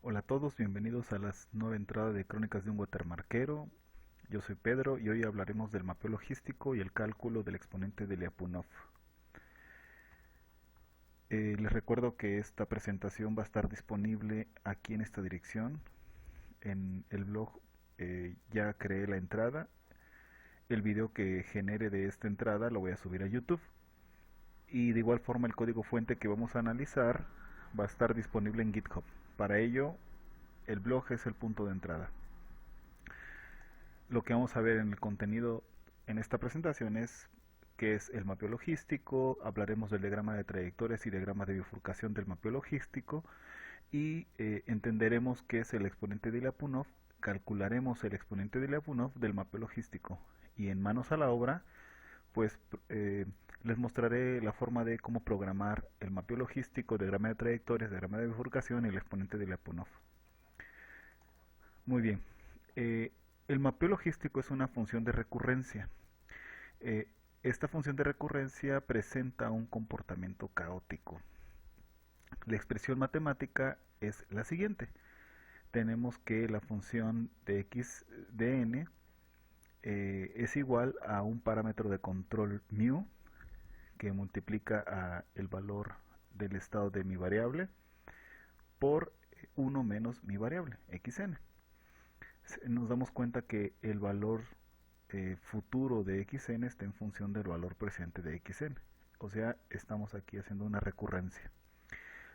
Hola a todos, bienvenidos a la nueva entrada de Crónicas de un Watermarquero. Yo soy Pedro y hoy hablaremos del mapeo logístico y el cálculo del exponente de Lyapunov. Les recuerdo que esta presentación va a estar disponible aquí en esta dirección. En el blog ya creé la entrada. El video que genere de esta entrada lo voy a subir a YouTube. Y de igual forma el código fuente que vamos a analizar va a estar disponible en GitHub. Para ello, el blog es el punto de entrada. Lo que vamos a ver en el contenido en esta presentación es qué es el mapeo logístico, hablaremos del diagrama de trayectorias y diagrama de bifurcación del mapeo logístico y entenderemos qué es el exponente de Lyapunov, calcularemos el exponente de Lyapunov del mapeo logístico y en manos a la obra pues les mostraré la forma de cómo programar el mapeo logístico, diagrama de trayectorias, diagrama de bifurcación y el exponente de Lyapunov. Muy bien. Eh, el mapeo logístico es una función de recurrencia. Eh, esta función de recurrencia presenta un comportamiento caótico. La expresión matemática es la siguiente. Tenemos que la función de x de n es igual a un parámetro de control mu que multiplica el valor del estado de mi variable por uno menos mi variable, xn. Nos damos cuenta que el valor futuro de xn está en función del valor presente de xn. O sea, estamos aquí haciendo una recurrencia.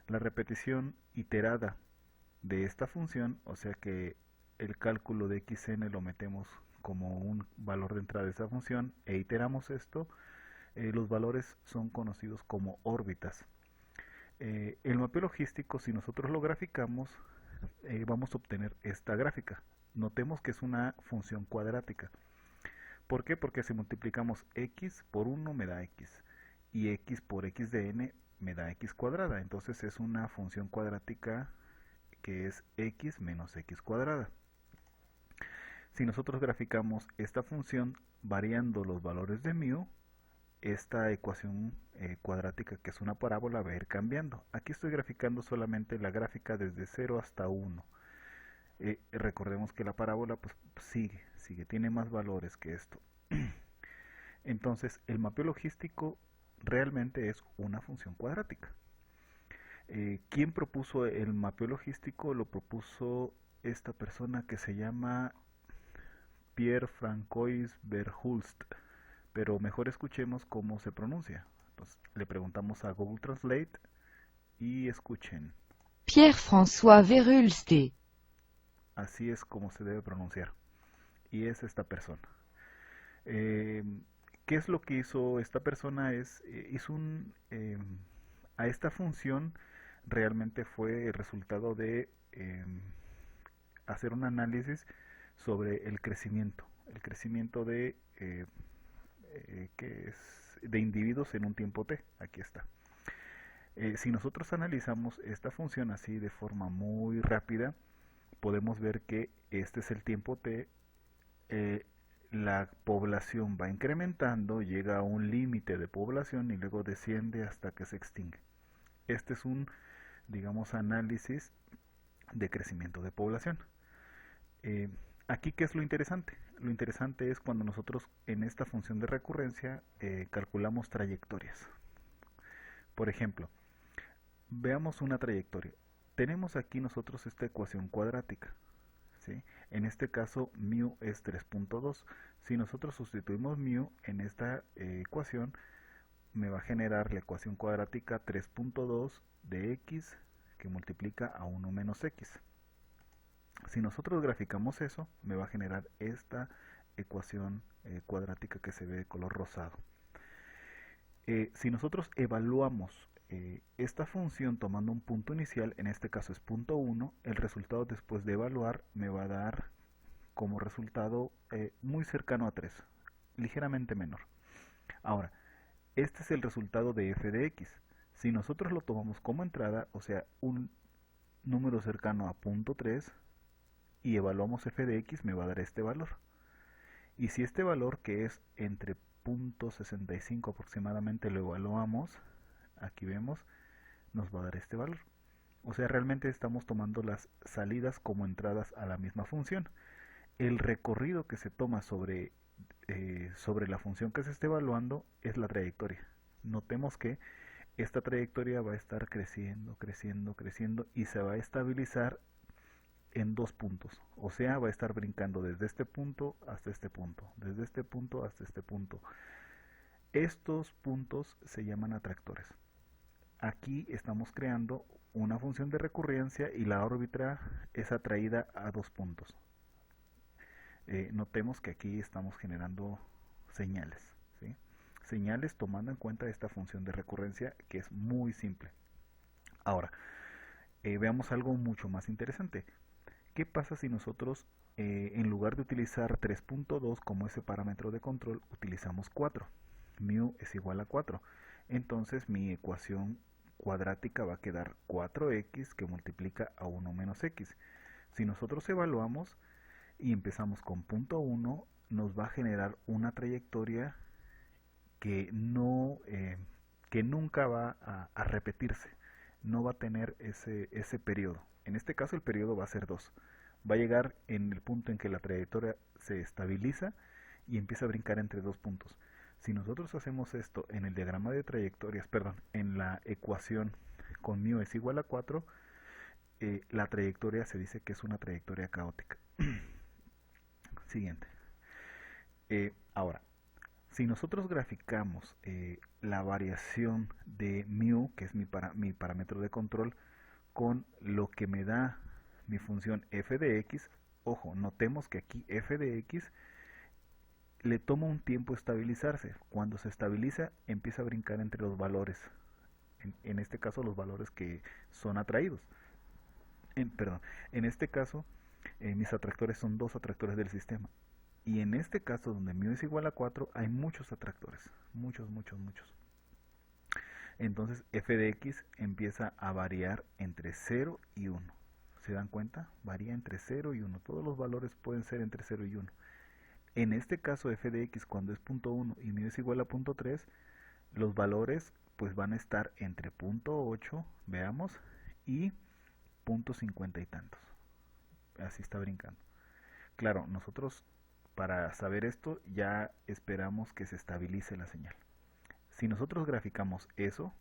La repetición iterada de esta función, o sea que el cálculo de xn lo metemos como un valor de entrada de esa función e iteramos esto, los valores son conocidos como órbitas. El mapeo logístico, si nosotros lo graficamos, vamos a obtener esta gráfica. Notemos que es una función cuadrática. ¿Por qué? Porque si multiplicamos x por 1 me da x y x por x de n me da x cuadrada. Entonces es una función cuadrática que es x menos x cuadrada. Si nosotros graficamos esta función variando los valores de mu, esta ecuación cuadrática que es una parábola va a ir cambiando. Aquí estoy graficando solamente la gráfica desde 0 hasta 1. Recordemos que la parábola pues sigue, tiene más valores que esto. Entonces el mapeo logístico realmente es una función cuadrática. ¿Quién propuso el mapeo logístico? Lo propuso esta persona que se llama Pierre-François Verhulst, pero mejor escuchemos cómo se pronuncia. Entonces, le preguntamos a Google Translate y escuchen. Pierre-François Verhulst. Así es como se debe pronunciar. Y es esta persona. Eh, ¿Qué es lo que hizo esta persona? Hizo a esta función realmente fue el resultado de hacer un análisis sobre el crecimiento que es de individuos en un tiempo t. Aquí está. Si nosotros analizamos esta función así de forma muy rápida, podemos ver que este es el tiempo t. eh, la población va incrementando, llega a un límite de población y luego desciende hasta que se extingue. Este es un, digamos, análisis de crecimiento de población. Eh, Aquí, ¿qué es lo interesante? Lo interesante es cuando nosotros en esta función de recurrencia calculamos trayectorias. Por ejemplo, veamos una trayectoria. Tenemos aquí nosotros esta ecuación cuadrática. ¿Sí? En este caso, mu es 3.2. Si nosotros sustituimos mu en esta ecuación, me va a generar la ecuación cuadrática 3.2 de x que multiplica a 1 menos x. Si nosotros graficamos eso, me va a generar esta ecuación cuadrática que se ve de color rosado. Si nosotros evaluamos esta función tomando un punto inicial, en este caso es punto 1, el resultado después de evaluar me va a dar como resultado muy cercano a 3, ligeramente menor. Ahora, este es el resultado de f de x. Si nosotros lo tomamos como entrada, o sea, un número cercano a punto 3, y evaluamos f de x, me va a dar este valor. Y si este valor, que es entre .65 aproximadamente, lo evaluamos, aquí vemos, nos va a dar este valor. O sea, realmente estamos tomando las salidas como entradas a la misma función. El recorrido que se toma sobre la función que se esté evaluando es la trayectoria. Notemos que esta trayectoria va a estar creciendo, creciendo, creciendo y se va a estabilizar en dos puntos. O sea, va a estar brincando desde este punto hasta este punto, desde este punto hasta este punto. Estos puntos se llaman atractores. Aquí estamos creando una función de recurrencia y la órbita es atraída a dos puntos. Notemos que aquí estamos generando señales, ¿sí? Señales tomando en cuenta esta función de recurrencia que es muy simple. Ahora, veamos algo mucho más interesante. ¿Qué pasa si nosotros, en lugar de utilizar 3.2 como ese parámetro de control, utilizamos 4? Mu es igual a 4. Entonces mi ecuación cuadrática va a quedar 4x que multiplica a 1 menos x. Si nosotros evaluamos y empezamos con punto 1, nos va a generar una trayectoria que que nunca va a repetirse, no va a tener ese periodo. En este caso el periodo va a ser 2. Va a llegar en el punto en que la trayectoria se estabiliza y empieza a brincar entre dos puntos. Si nosotros hacemos esto en el diagrama de trayectorias, perdón, en la ecuación con mu es igual a 4, la trayectoria se dice que es una trayectoria caótica. Siguiente. Ahora, si nosotros graficamos la variación de mu, que es mi parámetro de control, con lo que me da mi función f de x, ojo, notemos que aquí f de x le toma un tiempo estabilizarse. Cuando se estabiliza, empieza a brincar entre los valores. En este caso, los valores que son atraídos. Perdón, en este caso, mis atractores son dos atractores del sistema. Y en este caso, donde mu es igual a 4, hay muchos atractores. Muchos, muchos, muchos. Entonces, f de x empieza a variar entre 0 y 1. ¿Se dan cuenta? Varía entre 0 y 1. Todos los valores pueden ser entre 0 y 1. En este caso, f de x cuando es punto 1 y mu es igual a punto 3, los valores pues van a estar entre punto 8, veamos, y punto 50 y tantos. Así está brincando. Claro, nosotros para saber esto ya esperamos que se estabilice la señal. Si nosotros graficamos eso,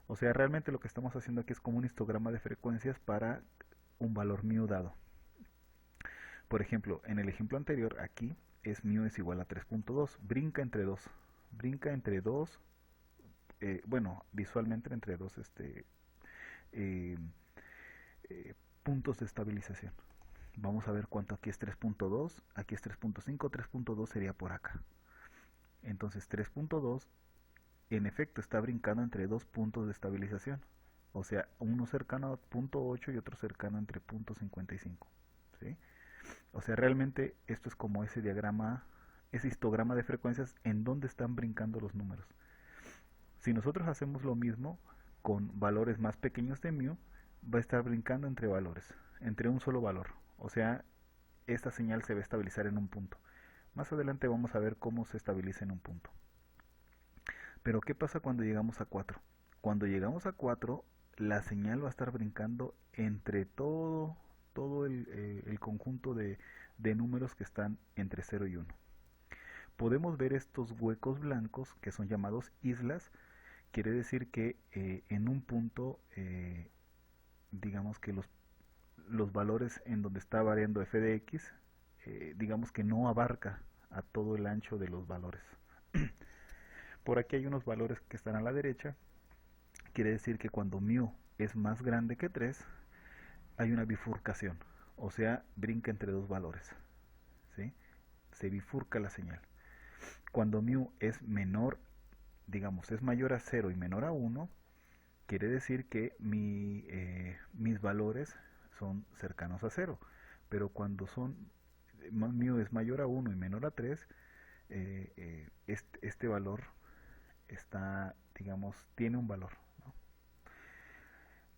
o sea, realmente lo que estamos haciendo aquí es como un histograma de frecuencias para un valor mu dado. Por ejemplo, en el ejemplo anterior, aquí es mu es igual a 3.2, brinca entre 2, bueno, visualmente entre dos eh, puntos de estabilización. Vamos a ver cuánto aquí es 3.2, aquí es 3.5, 3.2 sería por acá. Entonces 3.2 en efecto está brincando entre dos puntos de estabilización. O sea, uno cercano a punto 8 y otro cercano entre punto 55. ¿Sí? O sea, realmente esto es como ese diagrama, ese histograma de frecuencias en donde están brincando los números. Si nosotros hacemos lo mismo con valores más pequeños de mu, va a estar brincando entre valores, entre un solo valor. O sea, esta señal se va a estabilizar en un punto. Más adelante vamos a ver cómo se estabiliza en un punto. Pero ¿qué pasa cuando llegamos a 4? Cuando llegamos a 4, la señal va a estar brincando entre todo el conjunto de números que están entre 0 y 1. Podemos ver estos huecos blancos que son llamados islas. Quiere decir que en un punto, digamos que los valores en donde está variando f de x, digamos que no abarca a todo el ancho de los valores. Por aquí hay unos valores que están a la derecha. Quiere decir que cuando mu es más grande que 3, hay una bifurcación. O sea, brinca entre dos valores. ¿Sí? Se bifurca la señal. Cuando mu es menor, digamos, es mayor a 0 y menor a 1, quiere decir que mis valores son cercanos a 0. Pero cuando mu es mayor a 1 y menor a 3, este valor está, digamos, tiene un valor, ¿no?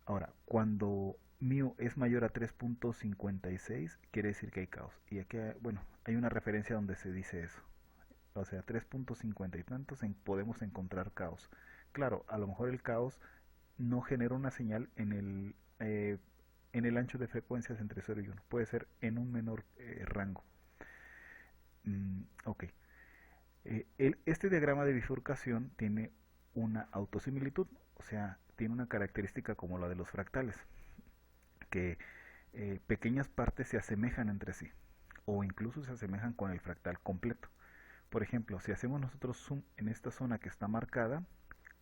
Ahora, cuando mu es mayor a 3.56, quiere decir que hay caos. Y aquí, bueno, hay una referencia donde se dice eso. O sea, 3.50 y tantos podemos encontrar caos. Claro, a lo mejor el caos no genera una señal eh, en el ancho de frecuencias entre 0 y 1. Puede ser en un menor rango. Ok. Este diagrama de bifurcación tiene una autosimilitud, o sea, tiene una característica como la de los fractales, que pequeñas partes se asemejan entre sí, o incluso se asemejan con el fractal completo. Por ejemplo, si hacemos nosotros zoom en esta zona que está marcada,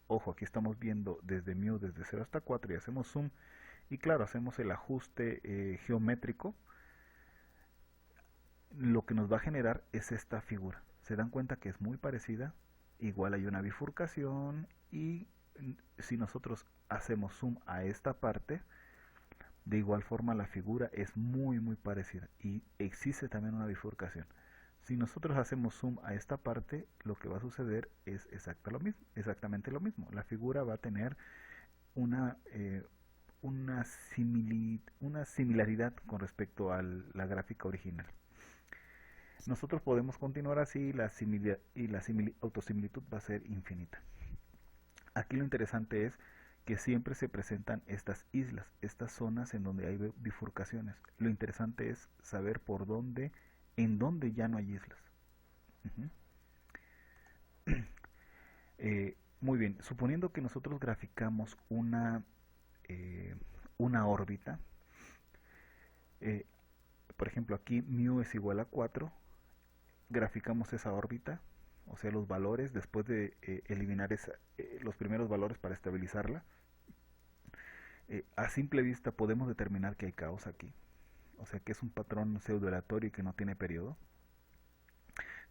ojo, aquí estamos viendo desde mu desde 0 hasta 4 y hacemos zoom, y claro, hacemos el ajuste geométrico, lo que nos va a generar es esta figura. Se dan cuenta que es muy parecida, igual hay una bifurcación, y si nosotros hacemos zoom a esta parte, de igual forma la figura es muy parecida y existe también una bifurcación. Si nosotros hacemos zoom a esta parte, lo que va a suceder es exactamente lo mismo. La figura va a tener una, una similaridad con respecto a la gráfica original. Nosotros podemos continuar así y la autosimilitud va a ser infinita. Aquí lo interesante es que siempre se presentan estas islas, estas zonas en donde hay bifurcaciones. Lo interesante es saber en dónde ya no hay islas. Muy bien, suponiendo que nosotros graficamos una órbita, eh, por ejemplo aquí mu es igual a 4, graficamos esa órbita, o sea los valores después de eliminar los primeros valores para estabilizarla. A simple vista podemos determinar que hay caos aquí, o sea que es un patrón pseudo-aleatorio y que no tiene periodo.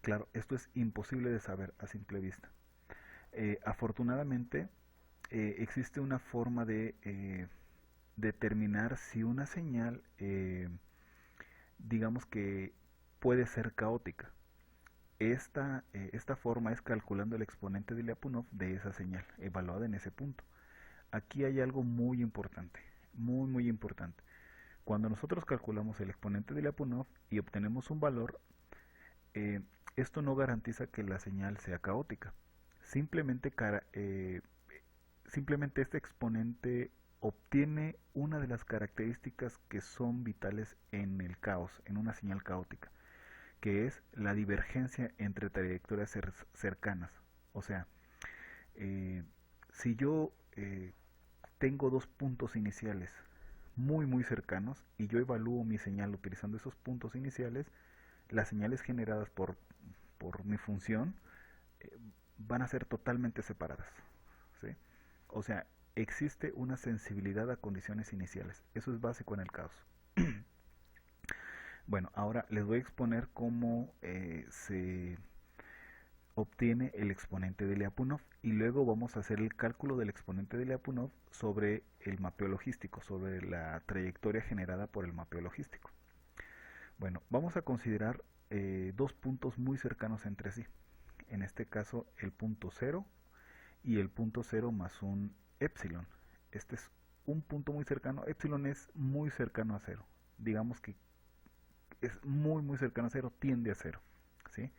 Claro, esto es imposible de saber a simple vista. Afortunadamente existe una forma de determinar si una señal, digamos que puede ser caótica. Esta forma es calculando el exponente de Lyapunov de esa señal, evaluada en ese punto. Aquí hay algo muy importante, muy importante. Cuando nosotros calculamos el exponente de Lyapunov y obtenemos un valor, esto no garantiza que la señal sea caótica. Simplemente este exponente obtiene una de las características que son vitales en el caos, en una señal caótica, que es la divergencia entre trayectorias cercanas. O sea, si yo tengo dos puntos iniciales muy cercanos y yo evalúo mi señal utilizando esos puntos iniciales, las señales generadas por mi función van a ser totalmente separadas, ¿sí? O sea, existe una sensibilidad a condiciones iniciales. Eso es básico en el caos. Bueno, ahora les voy a exponer cómo se obtiene el exponente de Lyapunov y luego vamos a hacer el cálculo del exponente de Lyapunov sobre el mapeo logístico, sobre la trayectoria generada por el mapeo logístico. Bueno, vamos a considerar dos puntos muy cercanos entre sí. En este caso el punto 0 y el punto 0 más un epsilon. Este es un punto muy cercano, epsilon es muy cercano a 0. Digamos que es muy cercano a 0, tiende a 0, ¿sí?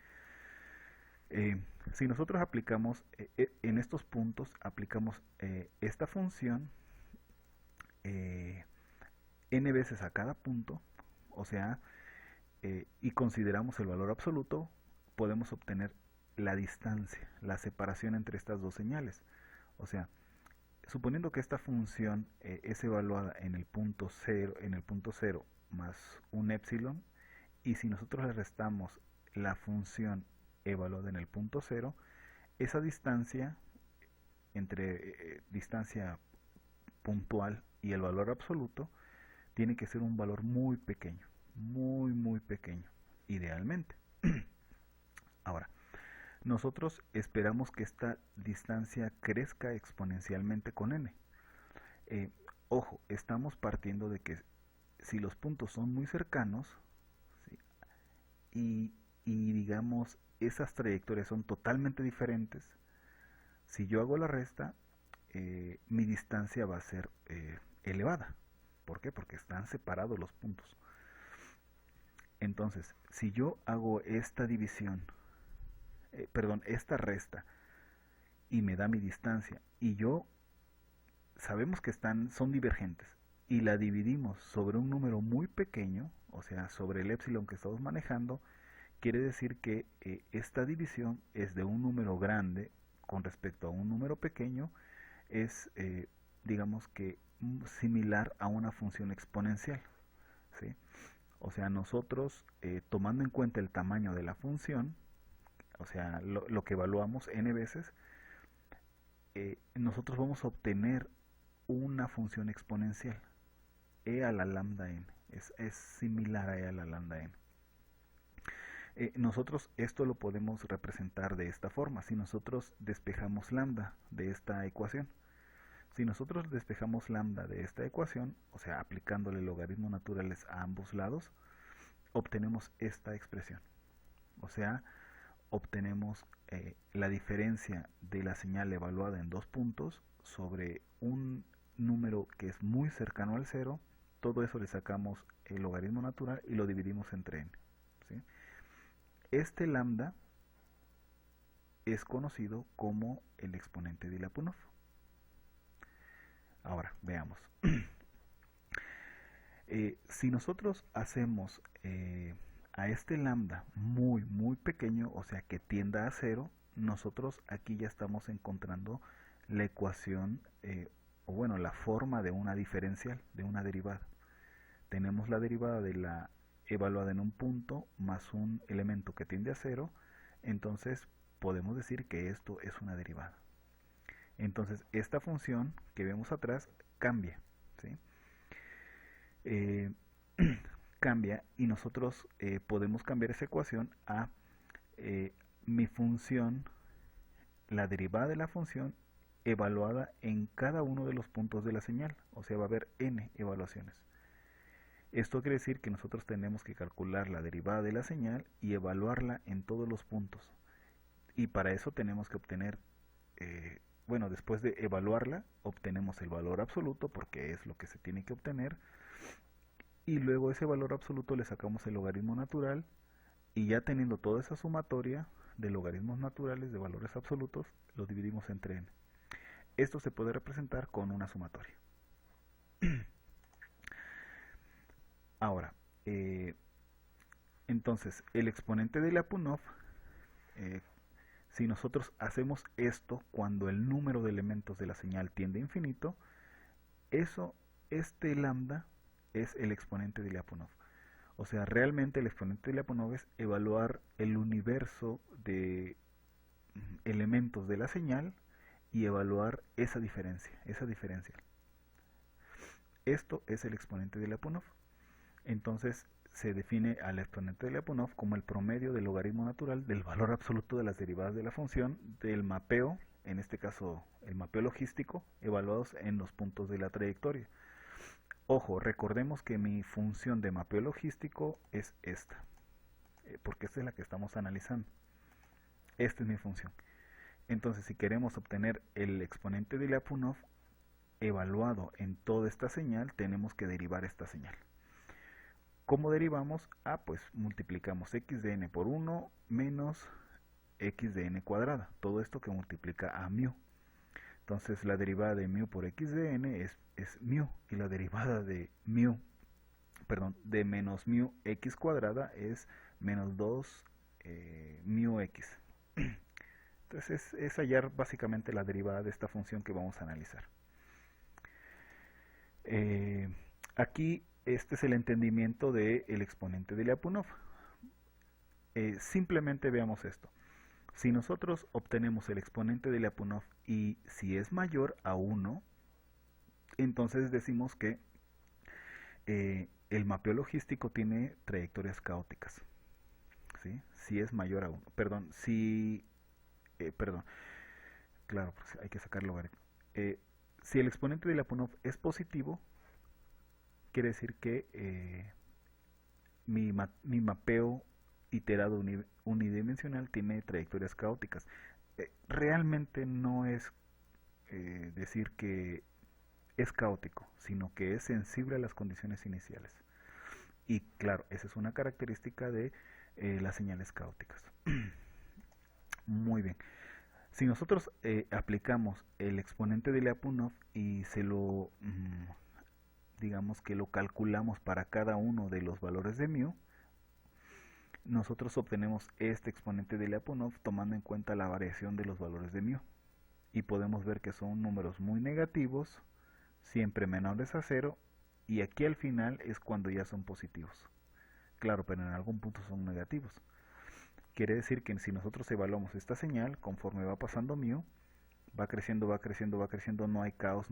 Si nosotros aplicamos en estos puntos, aplicamos esta función n veces a cada punto, o sea, y consideramos el valor absoluto, podemos obtener la distancia, la separación entre estas dos señales. O sea, suponiendo que esta función es evaluada en el punto 0 más un epsilon, y si nosotros le restamos la función evaluada en el punto 0, esa distancia entre distancia puntual y el valor absoluto tiene que ser un valor muy pequeño, muy pequeño, idealmente. Ahora, nosotros esperamos que esta distancia crezca exponencialmente con n. Ojo, estamos partiendo de que si los puntos son muy cercanos, ¿sí? y digamos esas trayectorias son totalmente diferentes, si yo hago la resta, mi distancia va a ser elevada. ¿Por qué? Porque están separados los puntos. Entonces, si yo hago esta división, esta resta, y me da mi distancia, y sabemos que son divergentes, y la dividimos sobre un número muy pequeño, o sea, sobre el épsilon que estamos manejando, quiere decir que esta división es de un número grande con respecto a un número pequeño, es, digamos que, similar a una función exponencial, ¿sí? O sea, nosotros, tomando en cuenta el tamaño de la función, o sea, lo que evaluamos n veces, nosotros vamos a obtener una función exponencial, e a la lambda n, es similar a e a la lambda n. Nosotros esto lo podemos representar de esta forma, si nosotros despejamos lambda de esta ecuación. Si nosotros despejamos lambda de esta ecuación, o sea, aplicándole logaritmos naturales a ambos lados, obtenemos esta expresión. O sea, obtenemos la diferencia de la señal evaluada en 2 puntos sobre un número que es muy cercano al cero. Todo eso le sacamos el logaritmo natural y lo dividimos entre n, ¿sí? Este lambda es conocido como el exponente de Lyapunov. Ahora, veamos. Si nosotros hacemos a este lambda muy, muy pequeño, o sea que tienda a cero, nosotros aquí ya estamos encontrando la ecuación, o bueno, la forma de una diferencial, de una derivada. Tenemos la derivada de la evaluada en un punto más un elemento que tiende a cero, entonces podemos decir que esto es una derivada. Entonces esta función que vemos atrás cambia, ¿sí? Cambia y nosotros podemos cambiar esa ecuación a mi función, la derivada de la función evaluada en cada uno de los puntos de la señal, o sea va a haber n evaluaciones. Esto quiere decir que nosotros tenemos que calcular la derivada de la señal y evaluarla en todos los puntos. Y para eso tenemos que obtener, bueno, después de evaluarla, obtenemos el valor absoluto, porque es lo que se tiene que obtener. Y luego ese valor absoluto le sacamos el logaritmo natural. Y ya teniendo toda esa sumatoria de logaritmos naturales de valores absolutos, lo dividimos entre n. Esto se puede representar con una sumatoria. Ahora, entonces, el exponente de Lyapunov, si nosotros hacemos esto cuando el número de elementos de la señal tiende a infinito, este lambda es el exponente de Lyapunov. O sea, realmente el exponente de Lyapunov es evaluar el universo de elementos de la señal y evaluar esa diferencia, esa diferencial. Esto es el exponente de Lyapunov. Entonces se define al exponente de Lyapunov como el promedio del logaritmo natural del valor absoluto de las derivadas de la función del mapeo, en este caso el mapeo logístico, evaluados en los puntos de la trayectoria. Ojo, recordemos que mi función de mapeo logístico es esta, porque esta es la que estamos analizando. Esta es mi función. Entonces, si queremos obtener el exponente de Lyapunov evaluado en toda esta señal, tenemos que derivar esta señal. ¿Cómo derivamos? Pues multiplicamos x de n por 1 menos x de n cuadrada. Todo esto que multiplica a mu. Entonces la derivada de mu por x de n es mu. Y la derivada de de menos mu x cuadrada es menos 2 mu x. Entonces es hallar básicamente la derivada de esta función que vamos a analizar. Aquí este es el entendimiento del exponente de Lyapunov. Simplemente veamos esto. Si nosotros obtenemos el exponente de Lyapunov y si es mayor a 1, entonces decimos que el mapeo logístico tiene trayectorias caóticas. ¿Sí? Si es mayor a 1. Claro, pues hay que sacar logaritmo. Si el exponente de Lyapunov es positivo, quiere decir que mi mapeo iterado unidimensional tiene trayectorias caóticas. Realmente no es decir que es caótico, sino que es sensible a las condiciones iniciales. Y claro, esa es una característica de las señales caóticas. Muy bien. Si nosotros aplicamos el exponente de Lyapunov y se lo digamos que lo calculamos para cada uno de los valores de mu, nosotros obtenemos este exponente de Lyapunov tomando en cuenta la variación de los valores de mu. Y podemos ver que son números muy negativos, siempre menores a cero, y aquí al final es cuando ya son positivos. Claro, pero en algún punto son negativos. Quiere decir que si nosotros evaluamos esta señal, conforme va pasando mu, va creciendo, va creciendo, va creciendo, no hay caos,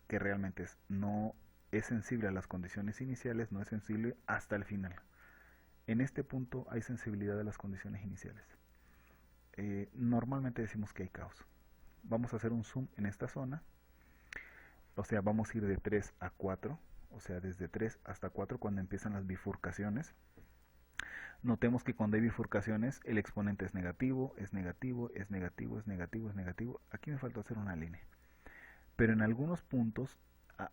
que realmente no es sensible a las condiciones iniciales, no es sensible hasta el final. En este punto hay sensibilidad a las condiciones iniciales. Normalmente decimos que hay caos. Vamos a hacer un zoom en esta zona, o sea, vamos a ir de 3 a 4, o sea, desde 3 hasta 4 cuando empiezan las bifurcaciones. Notemos que cuando hay bifurcaciones el exponente es negativo, es negativo, es negativo, es negativo, es negativo. Aquí me falta hacer una línea. Pero en algunos puntos,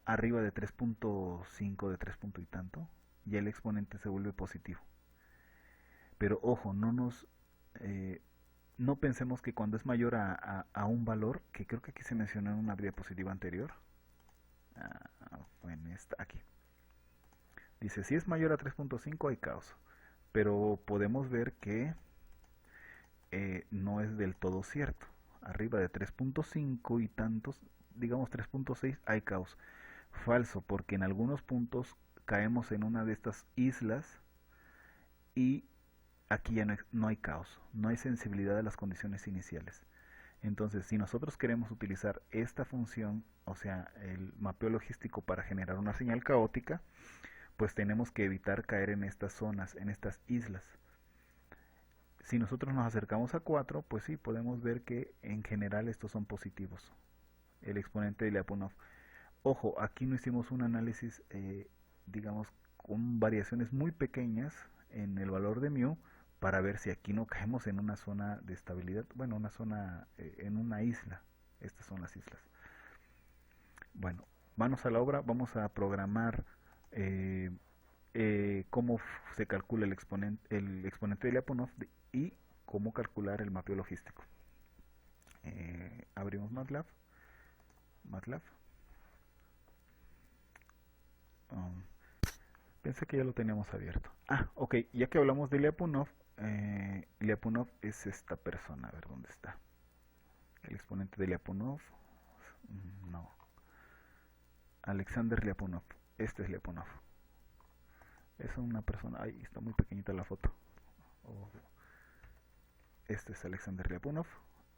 arriba de 3.5, de 3 punto y tanto, ya el exponente se vuelve positivo. Pero ojo, no pensemos que cuando es mayor a un valor, que creo que aquí se mencionó en una diapositiva anterior, en esta, aquí, dice, si es mayor a 3.5 hay caos, pero podemos ver que no es del todo cierto. Arriba de 3.5 y tantos, digamos 3.6, hay caos. Falso, porque en algunos puntos caemos en una de estas islas y aquí ya no hay caos, no hay sensibilidad a las condiciones iniciales. Entonces, si nosotros queremos utilizar esta función, o sea, el mapeo logístico para generar una señal caótica, pues tenemos que evitar caer en estas zonas, en estas islas. Si nosotros nos acercamos a 4, pues sí, podemos ver que en general estos son positivos. El exponente de Lyapunov. Ojo, aquí no hicimos un análisis, digamos, con variaciones muy pequeñas en el valor de mu, para ver si aquí no caemos en una zona de estabilidad, bueno, una zona, en una isla. Estas son las islas. Bueno, manos a la obra, vamos a programar cómo se calcula el exponente de Lyapunov y cómo calcular el mapeo logístico. Abrimos MATLAB. Um, Pensé que ya lo teníamos abierto. Ok, ya que hablamos de Lyapunov, Lyapunov es esta persona, a ver dónde está. El exponente de Lyapunov, no. Alexander Lyapunov, este es Lyapunov. Es una persona, ahí está muy pequeñita la foto. Oh. Este es Alexander Lyapunov,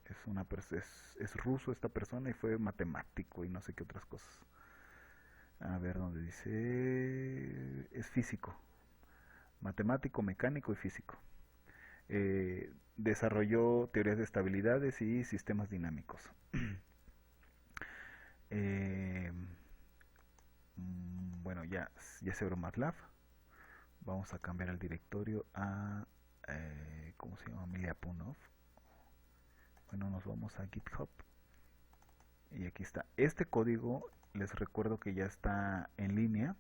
es ruso esta persona y fue matemático y no sé qué otras cosas. A ver dónde dice, es físico, matemático, mecánico y físico. Desarrolló teorías de estabilidades y sistemas dinámicos. eh, bueno, ya se abrió MATLAB. Vamos a cambiar el directorio a ¿cómo se llama? Lyapunov. Bueno, nos vamos a GitHub y aquí está. Este código, les recuerdo que ya está en línea,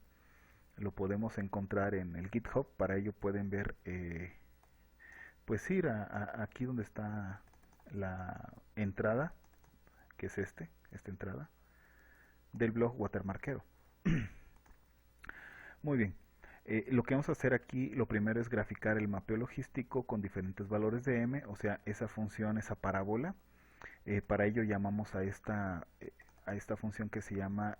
lo podemos encontrar en el GitHub. Para ello pueden ver, pues ir aquí donde está la entrada, que es esta entrada del blog Watermarkero. Muy bien. Lo que vamos a hacer aquí, lo primero es graficar el mapeo logístico con diferentes valores de m, o sea, esa función, esa parábola. Para ello llamamos a esta función que se llama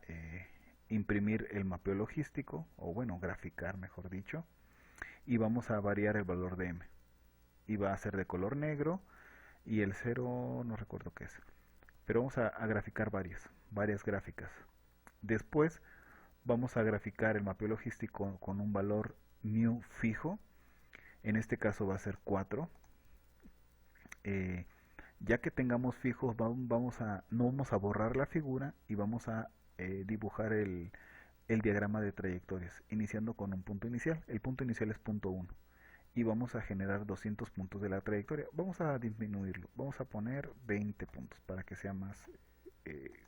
imprimir el mapeo logístico, o bueno, graficar mejor dicho, y vamos a variar el valor de m. Y va a ser de color negro, y el 0 no recuerdo qué es. Pero vamos a graficar varias gráficas. Después vamos a graficar el mapeo logístico con un valor mu fijo. En este caso va a ser 4. Ya que tengamos fijos, no vamos a borrar la figura y vamos a dibujar el diagrama de trayectorias, iniciando con un punto inicial. El punto inicial es punto 1. Y vamos a generar 200 puntos de la trayectoria. Vamos a disminuirlo. Vamos a poner 20 puntos para que sea más,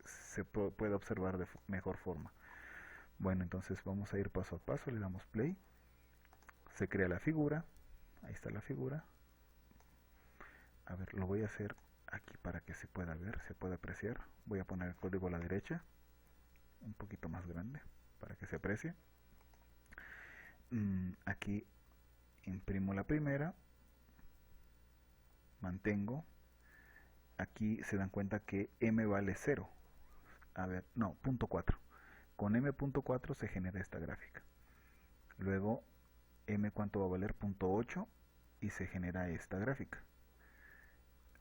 se pueda observar de mejor forma. Bueno, entonces vamos a ir paso a paso. Le damos play. Se crea la figura. Ahí está la figura. A ver, lo voy a hacer aquí para que se pueda ver, se pueda apreciar. Voy a poner el código a la derecha, un poquito más grande. para que se aprecie. Aquí imprimo la primera, mantengo. Aquí se dan cuenta que m vale 0. A ver, no, punto 4. Con m.4 se genera esta gráfica. Luego m cuánto va a valer, punto 8, y se genera esta gráfica.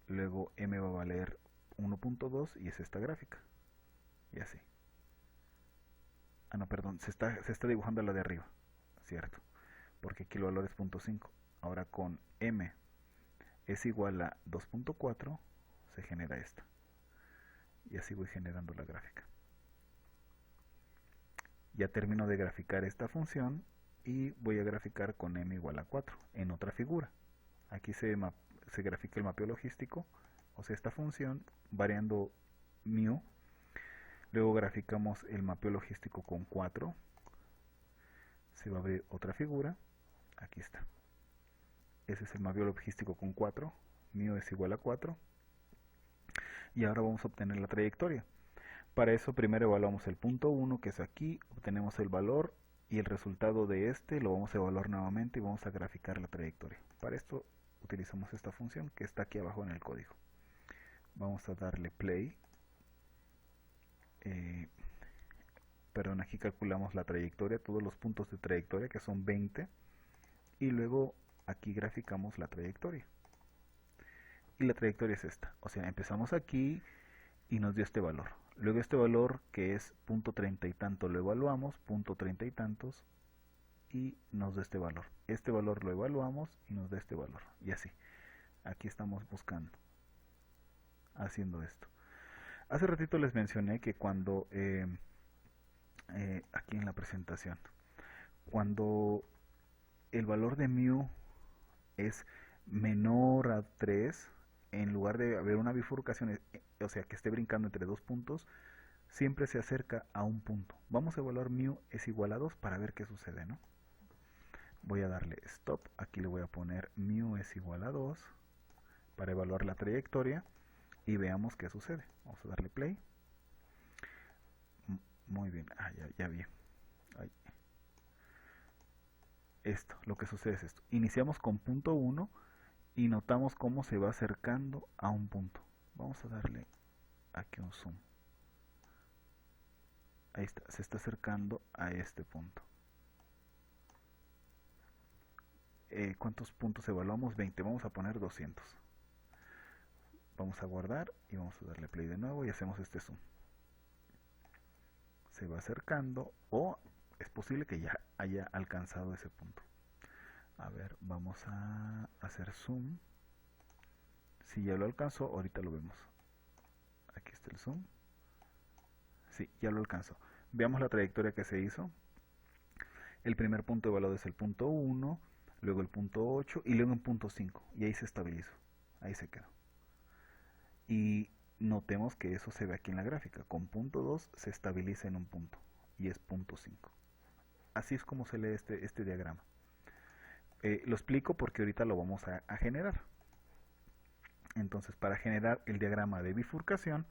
Luego m va a valer 1.2 y es esta gráfica. Y así. Ah, no, perdón, se está dibujando la de arriba, cierto, porque aquí el valor es 0.5. Ahora con m es igual a 2.4 se genera esta. Y así voy generando la gráfica. Ya termino de graficar esta función y voy a graficar con m igual a 4 en otra figura. Aquí se grafica el mapeo logístico, o sea, esta función variando mu. Luego graficamos el mapeo logístico con 4. Se va a abrir otra figura. Aquí está. Ese es el mapeo logístico con 4. Mu es igual a 4. Y ahora vamos a obtener la trayectoria. Para eso primero evaluamos el punto 1, que es aquí. Obtenemos el valor y el resultado de este lo vamos a evaluar nuevamente y vamos a graficar la trayectoria. Para esto utilizamos esta función que está aquí abajo en el código. Vamos a darle play. Perdón, aquí calculamos la trayectoria, todos los puntos de trayectoria, que son 20, y luego aquí graficamos la trayectoria. Y la trayectoria es esta, o sea, empezamos aquí y nos dio este valor. Luego este valor, que es punto 30 y tanto, lo evaluamos, punto 30 y tantos, y nos da este valor. Este valor lo evaluamos y nos da este valor, y así. Aquí estamos buscando, haciendo esto. Hace ratito les mencioné que cuando, aquí en la presentación, cuando el valor de mu es menor a 3, en lugar de haber una bifurcación, o sea, que esté brincando entre dos puntos, siempre se acerca a un punto. Vamos a evaluar mu es igual a 2 para ver qué sucede, ¿no? Voy a darle stop, aquí le voy a poner mu es igual a 2 para evaluar la trayectoria y veamos qué sucede. Vamos a darle play. Muy bien, ya vi. Ay. Esto, lo que sucede es esto. Iniciamos con punto 1 y notamos cómo se va acercando a un punto. Vamos a darle aquí un zoom. Ahí está, se está acercando a este punto. ¿Cuántos puntos evaluamos? 20, vamos a poner 200. Vamos a guardar y vamos a darle play de nuevo y hacemos este zoom. Se va acercando o es posible que ya haya alcanzado ese punto. A ver, vamos a hacer zoom. Si ya lo alcanzó, ahorita lo vemos. Aquí está el zoom. Sí, ya lo alcanzó. Veamos la trayectoria que se hizo. El primer punto evaluado es el punto 1, luego el punto 8 y luego el punto 5. Y ahí se estabilizó. Ahí se quedó. Y notemos que eso se ve aquí en la gráfica. Con punto 2 se estabiliza en un punto y es punto 5. Así es como se lee este diagrama. Lo explico porque ahorita lo vamos a generar. Entonces, para generar el diagrama de bifurcación,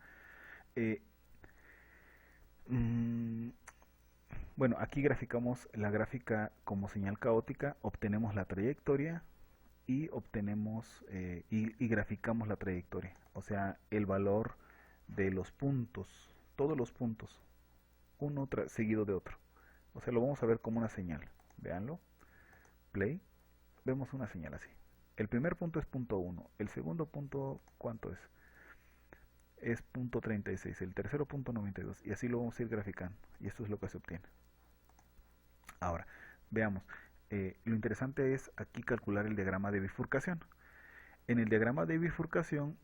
bueno, aquí graficamos la gráfica como señal caótica, obtenemos la trayectoria y obtenemos y graficamos la trayectoria, o sea, el valor de los puntos, todos los puntos, uno seguido de otro. O sea, lo vamos a ver como una señal. Véanlo. Play. Vemos una señal así. El primer punto es punto 1. El segundo punto, ¿cuánto es? Es punto 36. El tercero punto 92. Y así lo vamos a ir graficando. Y esto es lo que se obtiene. Ahora, veamos. Lo interesante es aquí calcular el diagrama de bifurcación. En el diagrama de bifurcación,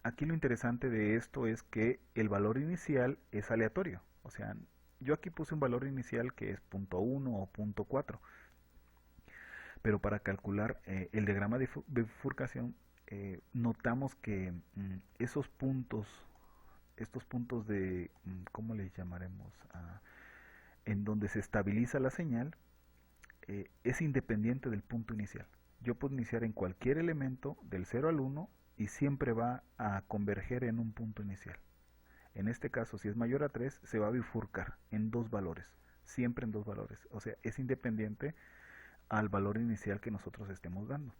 aquí lo interesante de esto es que el valor inicial es aleatorio. O sea, yo aquí puse un valor inicial que es punto 1 o punto 4. Pero para calcular el diagrama de bifurcación, notamos que esos puntos, estos puntos de, ¿cómo les llamaremos? En donde se estabiliza la señal, es independiente del punto inicial. Yo puedo iniciar en cualquier elemento del 0 al 1 y siempre va a converger en un punto inicial. En este caso, si es mayor a 3, se va a bifurcar en dos valores, siempre en dos valores. O sea, es independiente al valor inicial que nosotros estemos dando.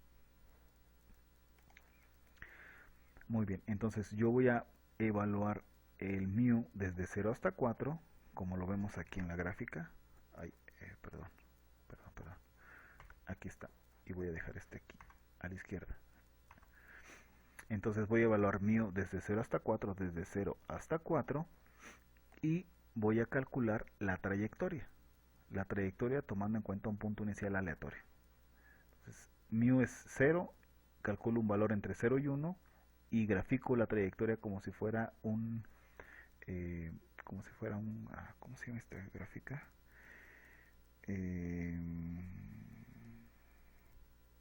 Muy bien, entonces yo voy a evaluar el mu desde 0 hasta 4, como lo vemos aquí en la gráfica. Ay, perdón. Aquí está. Y voy a dejar este aquí, a la izquierda. Entonces voy a evaluar mu desde 0 hasta 4, desde 0 hasta 4, y voy a calcular la trayectoria. La trayectoria tomando en cuenta un punto inicial aleatorio. Entonces, mu es 0, calculo un valor entre 0 y 1 y grafico la trayectoria como si fuera un... ¿cómo se llama esta gráfica?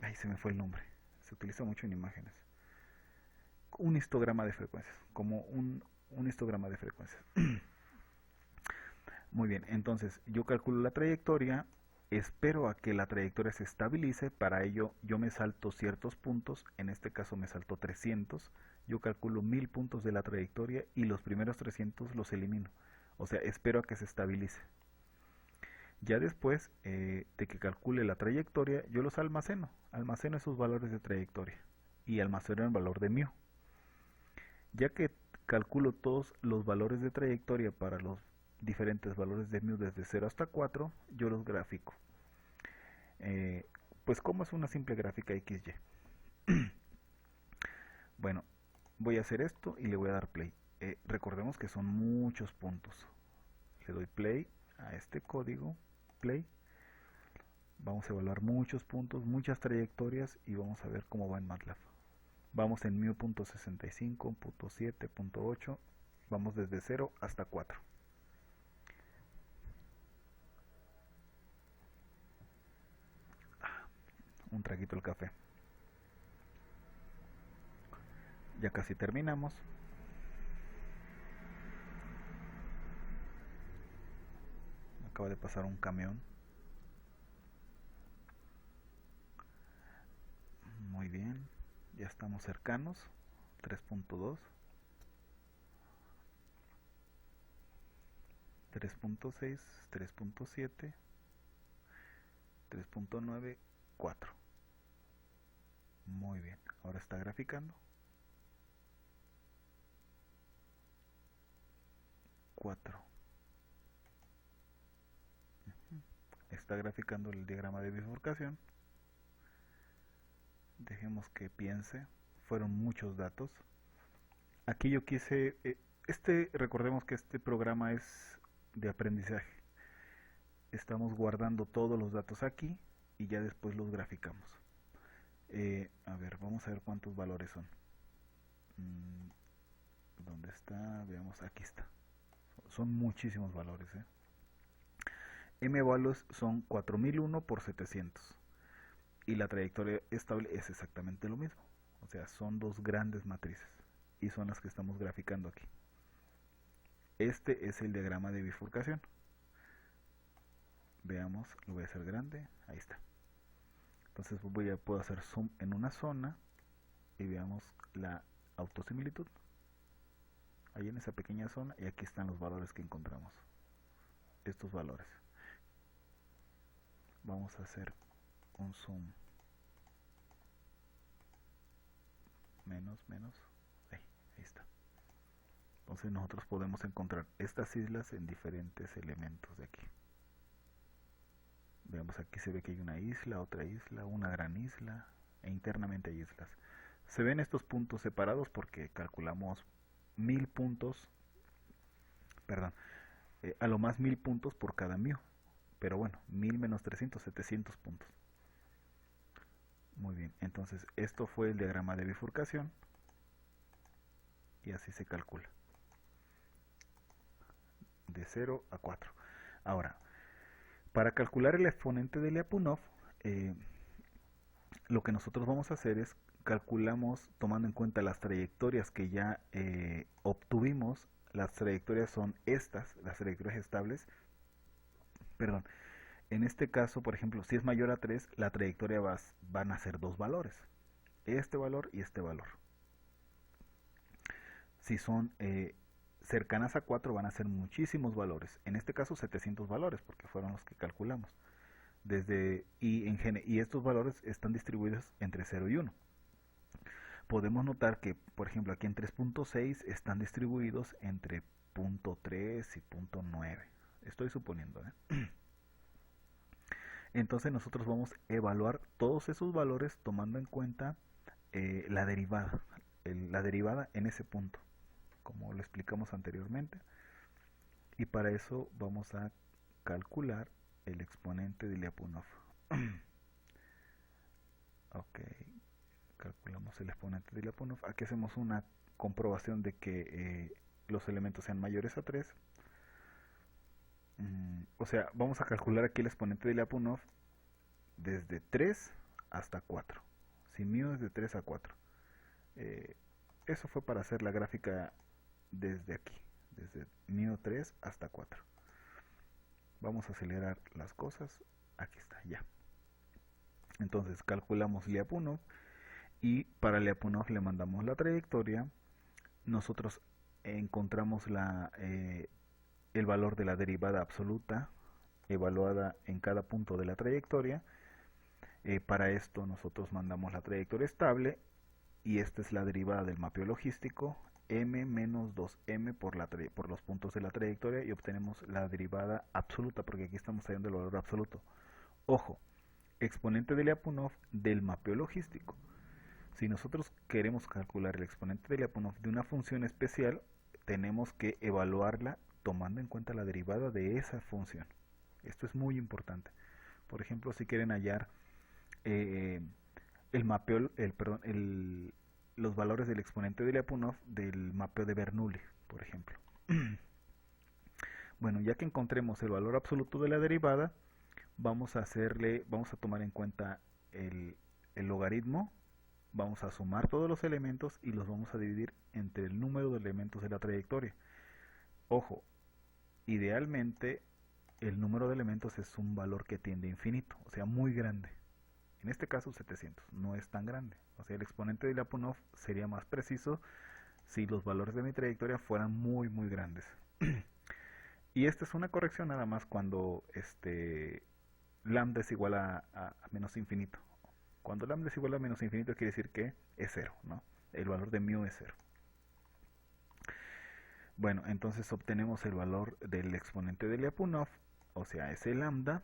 Ahí se me fue el nombre. Se utiliza mucho en imágenes. Un histograma de frecuencias, como un histograma de frecuencias. Muy bien, entonces yo calculo la trayectoria, espero a que la trayectoria se estabilice, para ello yo me salto ciertos puntos, en este caso me salto 300, yo calculo 1000 puntos de la trayectoria y los primeros 300 los elimino, o sea, espero a que se estabilice. Ya después de que calcule la trayectoria, yo los almaceno esos valores de trayectoria y almaceno el valor de mu. Ya que calculo todos los valores de trayectoria para los diferentes valores de mu desde 0 hasta 4, yo los grafico. Pues como es una simple gráfica XY. Bueno, voy a hacer esto y le voy a dar play. Recordemos que son muchos puntos. Le doy play a este código, play. Vamos a evaluar muchos puntos, muchas trayectorias y vamos a ver cómo va en MATLAB. Vamos en mu.65, .7, .8, vamos desde 0 hasta 4. Un traguito del café. Ya casi terminamos. Acaba de pasar un camión. Muy bien. Ya estamos cercanos. 3.2. 3.6, 3.7, 3.9, 4. Muy bien. Ahora está graficando. 4. Está graficando el diagrama de bifurcación. Dejemos que piense. Fueron muchos datos. Aquí yo quise... recordemos que este programa es de aprendizaje. Estamos guardando todos los datos aquí y ya después los graficamos. A ver, vamos a ver cuántos valores son. ¿Dónde está? Veamos, aquí está. Son muchísimos valores. M values son 4001 por 700. Y la trayectoria estable es exactamente lo mismo. O sea, son dos grandes matrices. Y son las que estamos graficando aquí. Este es el diagrama de bifurcación. Veamos, lo voy a hacer grande. Ahí está. Entonces puedo hacer zoom en una zona y veamos la autosimilitud. Ahí en esa pequeña zona, y aquí están los valores que encontramos. Estos valores. Vamos a hacer un zoom. Menos. Ahí está. Entonces nosotros podemos encontrar estas islas en diferentes elementos de aquí. Veamos, aquí se ve que hay una isla, otra isla, una gran isla, e internamente hay islas. Se ven estos puntos separados porque calculamos 1000 puntos, a lo más 1000 puntos por cada mu. Pero bueno, 1000 menos 300, 700 puntos. Muy bien, entonces esto fue el diagrama de bifurcación y así se calcula. De 0 a 4. Ahora, para calcular el exponente de Lyapunov, lo que nosotros vamos a hacer es calculamos tomando en cuenta las trayectorias que ya obtuvimos. Las trayectorias son estas, las trayectorias estables. Perdón. En este caso, por ejemplo, si es mayor a 3, la trayectoria van a ser dos valores. Este valor y este valor. Si cercanas a 4 van a ser muchísimos valores. En este caso 700 valores, porque fueron los que calculamos. Y estos valores están distribuidos entre 0 y 1. Podemos notar que, por ejemplo, aquí en 3.6 están distribuidos entre punto 3 y punto 9. Estoy suponiendo, ¿eh? Entonces nosotros vamos a evaluar todos esos valores tomando en cuenta la derivada en ese punto, como lo explicamos anteriormente. Y para eso vamos a calcular el exponente de Lyapunov. Ok, calculamos el exponente de Lyapunov. Aquí hacemos una comprobación de que los elementos sean mayores a 3. O sea, vamos a calcular aquí el exponente de Lyapunov desde 3 hasta 4. Si μ es de 3 a 4. Eso fue para hacer la gráfica desde aquí, desde μ3 hasta 4. Vamos a acelerar las cosas. Aquí está, ya. Entonces calculamos Lyapunov y para Lyapunov le mandamos la trayectoria. Nosotros encontramos el valor de la derivada absoluta evaluada en cada punto de la trayectoria. Para esto nosotros mandamos la trayectoria estable y esta es la derivada del mapeo logístico, m menos 2m por los puntos de la trayectoria, y obtenemos la derivada absoluta, porque aquí estamos trayendo el valor absoluto. Ojo, exponente de Lyapunov del mapeo logístico. Si nosotros queremos calcular el exponente de Lyapunov de una función especial, tenemos que evaluarla tomando en cuenta la derivada de esa función. Esto es muy importante. Por ejemplo, si quieren hallar los valores del exponente de Lyapunov del mapeo de Bernoulli, por ejemplo. Bueno, ya que encontremos el valor absoluto de la derivada, vamos a tomar en cuenta el logaritmo, vamos a sumar todos los elementos y los vamos a dividir entre el número de elementos de la trayectoria. Ojo, idealmente el número de elementos es un valor que tiende a infinito, o sea, muy grande. En este caso 700, no es tan grande. O sea, el exponente de Lyapunov sería más preciso si los valores de mi trayectoria fueran muy, muy grandes. Y esta es una corrección nada más cuando lambda es igual a menos infinito. Cuando lambda es igual a menos infinito quiere decir que es 0, ¿no? El valor de μ es 0. Bueno, entonces obtenemos el valor del exponente de Lyapunov, o sea, ese lambda,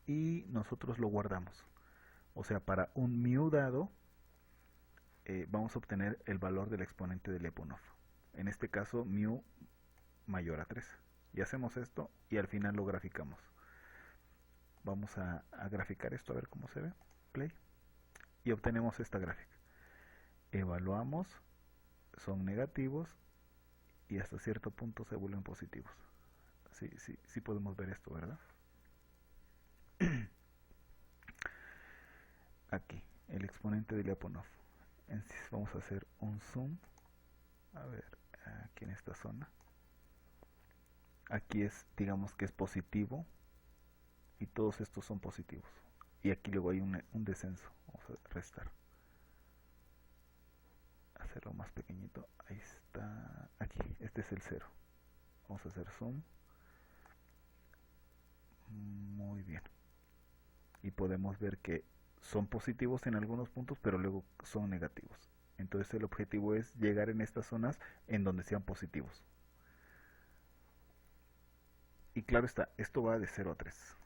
y nosotros lo guardamos. O sea, para un μ dado, vamos a obtener el valor del exponente de Lyapunov. En este caso, μ mayor a 3. Y hacemos esto y al final lo graficamos. Vamos a graficar esto a ver cómo se ve. Play. Y obtenemos esta gráfica. Evaluamos, son negativos y hasta cierto punto se vuelven positivos. Sí podemos ver esto, ¿verdad? Aquí, el exponente de Lyapunov. Entonces vamos a hacer un zoom. A ver, aquí en esta zona. Aquí digamos que es positivo. Y todos estos son positivos. Y aquí luego hay un descenso. Vamos a restar. Hacerlo más pequeñito. Ahí está. Aquí, este es el 0. Vamos a hacer zoom. Muy bien. Y podemos ver que son positivos en algunos puntos, pero luego son negativos. Entonces el objetivo es llegar en estas zonas en donde sean positivos. Y claro está, esto va de 0 a 3.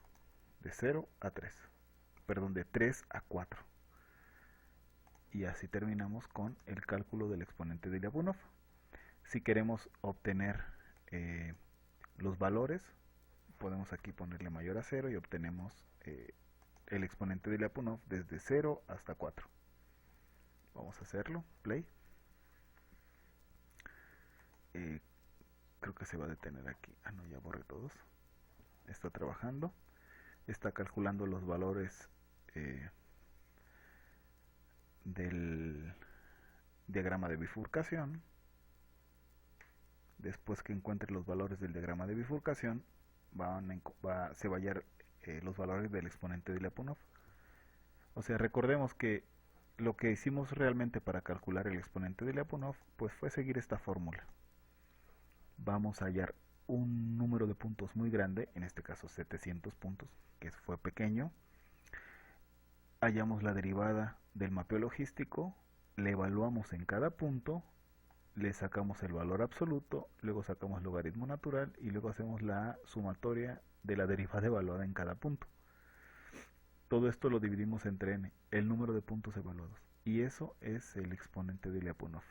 De 0 a 3. Perdón, de 3 a 4. Y así terminamos con el cálculo del exponente de Lyapunov. Si queremos obtener los valores, podemos aquí ponerle mayor a 0 y obtenemos el exponente de Lyapunov desde 0 hasta 4. Vamos a hacerlo, play. Creo que se va a detener aquí. Ah, no, ya borré todos. Está trabajando. Está calculando los valores del diagrama de bifurcación. Después que encuentre los valores del diagrama de bifurcación, se va a hallar los valores del exponente de Lyapunov. O sea, recordemos que lo que hicimos realmente para calcular el exponente de Lyapunov pues fue seguir esta fórmula. vamos a hallar un número de puntos muy grande, en este caso 700 puntos, que fue pequeño. Hallamos la derivada del mapeo logístico, le evaluamos en cada punto, le sacamos el valor absoluto, luego sacamos el logaritmo natural y luego hacemos la sumatoria de la derivada evaluada en cada punto. Todo esto lo dividimos entre n, el número de puntos evaluados, y eso es el exponente de Lyapunov.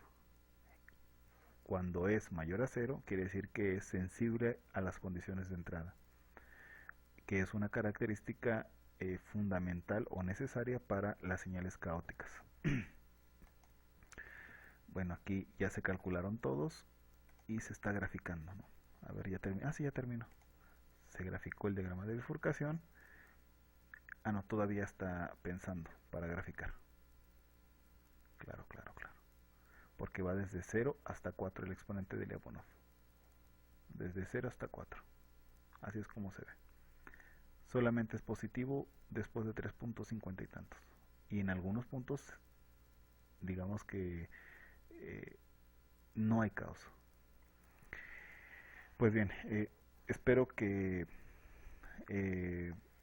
Cuando es mayor a cero, quiere decir que es sensible a las condiciones de entrada, que es una característica fundamental o necesaria para las señales caóticas. Bueno, aquí ya se calcularon todos y se está graficando, ¿no? A ver, ya terminó. Ah, sí, ya terminó. Se graficó el diagrama de bifurcación. Ah, no, todavía está pensando para graficar. Claro, claro, claro. Porque va desde 0 hasta 4 el exponente de Lyapunov. Desde 0 hasta 4. Así es como se ve. Solamente es positivo después de 3.50 y tantos. Y en algunos puntos, digamos que no hay caos. Pues bien, espero que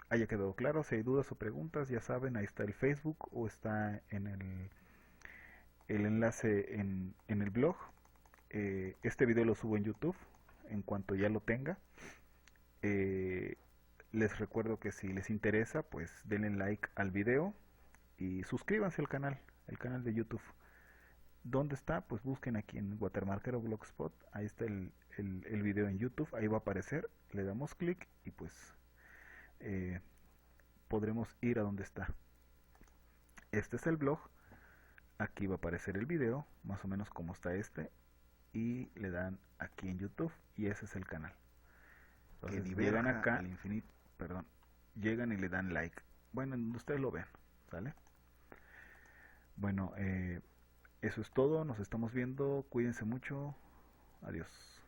haya quedado claro. Si hay dudas o preguntas, ya saben, ahí está el Facebook o está en el enlace en el blog. Este video lo subo en YouTube en cuanto ya lo tenga. Les recuerdo que si les interesa, pues denle like al video y suscríbanse al canal, el canal de YouTube. ¿Dónde está? Pues busquen aquí en Watermarker o Blogspot. Ahí está el video en YouTube. Ahí va a aparecer. Le damos clic y pues podremos ir a donde está. Este es el blog. Aquí va a aparecer el video, más o menos como está este. Y le dan aquí en YouTube y ese es el canal. Entonces llegan acá al infinito, perdón, llegan y le dan like. Bueno, ustedes lo ven, ¿sale? Bueno, eso es todo, nos estamos viendo, cuídense mucho, adiós.